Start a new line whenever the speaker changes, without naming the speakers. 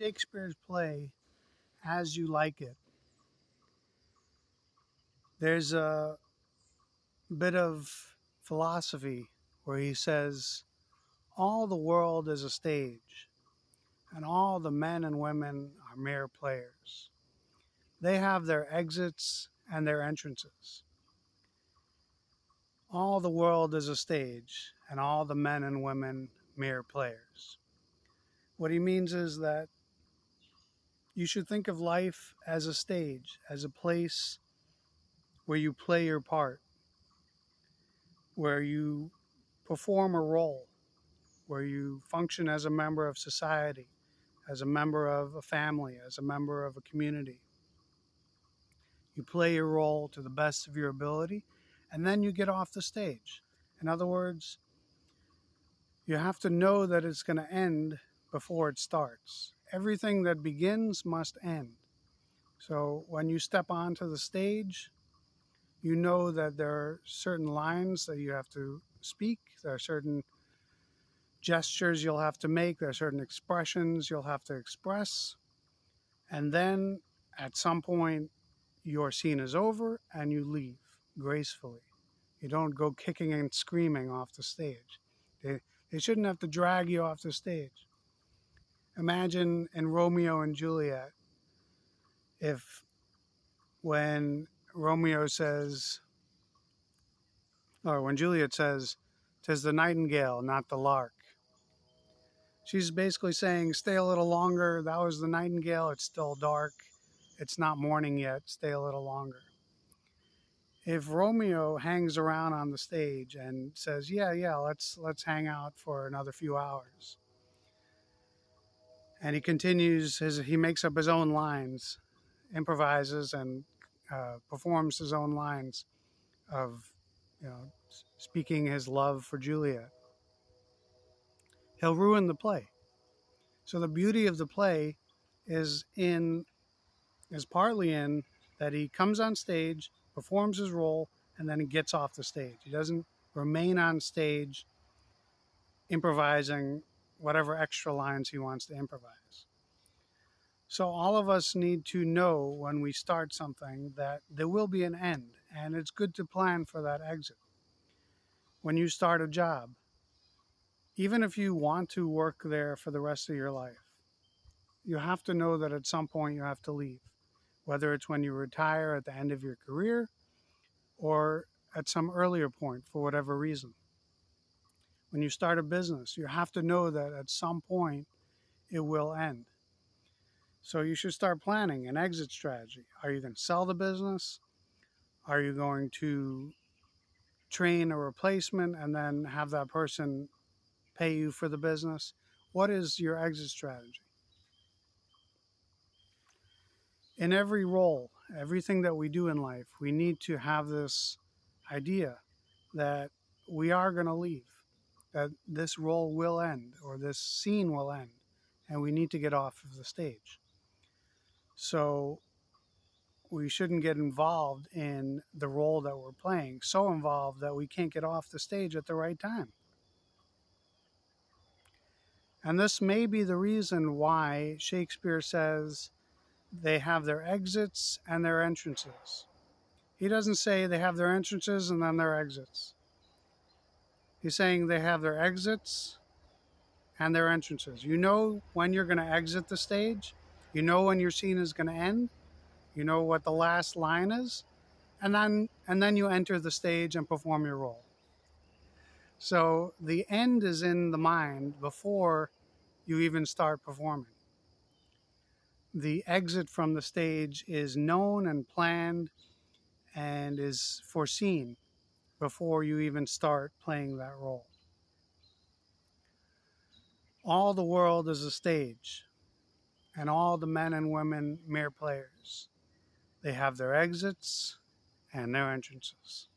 Shakespeare's play, As You Like It, there's a bit of philosophy where he says, all the world is a stage, and all the men and women are mere players. They have their exits and their entrances. All the world is a stage, and all the men and women mere players. What he means is that you should think of life as a stage, as a place where you play your part, where you perform a role, where you function as a member of society, as a member of a family, as a member of a community. You play your role to the best of your ability, and then you get off the stage. In other words, you have to know that it's going to end before it starts. Everything that begins must end. So when you step onto the stage, you know that there are certain lines that you have to speak, there are certain gestures you'll have to make, there are certain expressions you'll have to express, and then at some point your scene is over and you leave gracefully. You don't go kicking and screaming off the stage. They shouldn't have to drag you off the stage. Imagine in Romeo and Juliet, if when Romeo says, or when Juliet says, "'Tis the nightingale, not the lark." She's basically saying, stay a little longer. That was the nightingale. It's still dark. It's not morning yet. Stay a little longer. If Romeo hangs around on the stage and says, yeah, let's hang out for another few hours, and he makes up his own lines, improvises and performs his own lines of, speaking his love for Juliet, he'll ruin the play. So the beauty of the play is partly in that he comes on stage, performs his role, and then he gets off the stage. He doesn't remain on stage improvising whatever extra lines he wants to improvise. So all of us need to know when we start something that there will be an end, and it's good to plan for that exit. When you start a job, even if you want to work there for the rest of your life, you have to know that at some point you have to leave, whether it's when you retire at the end of your career or at some earlier point for whatever reason. When you start a business, you have to know that at some point it will end. So you should start planning an exit strategy. Are you going to sell the business? Are you going to train a replacement and then have that person pay you for the business? What is your exit strategy? In every role, everything that we do in life, we need to have this idea that we are going to leave, that this role will end or this scene will end, and we need to get off of the stage. So we shouldn't get involved in the role that we're playing, so involved that we can't get off the stage at the right time. And this may be the reason why Shakespeare says they have their exits and their entrances. He doesn't say they have their entrances and then their exits. He's saying they have their exits and their entrances. You know when you're going to exit the stage. You know when your scene is going to end. You know what the last line is. And then you enter the stage and perform your role. So the end is in the mind before you even start performing. The exit from the stage is known and planned and is foreseen before you even start playing that role. All the world is a stage, and all the men and women mere players. They have their exits and their entrances.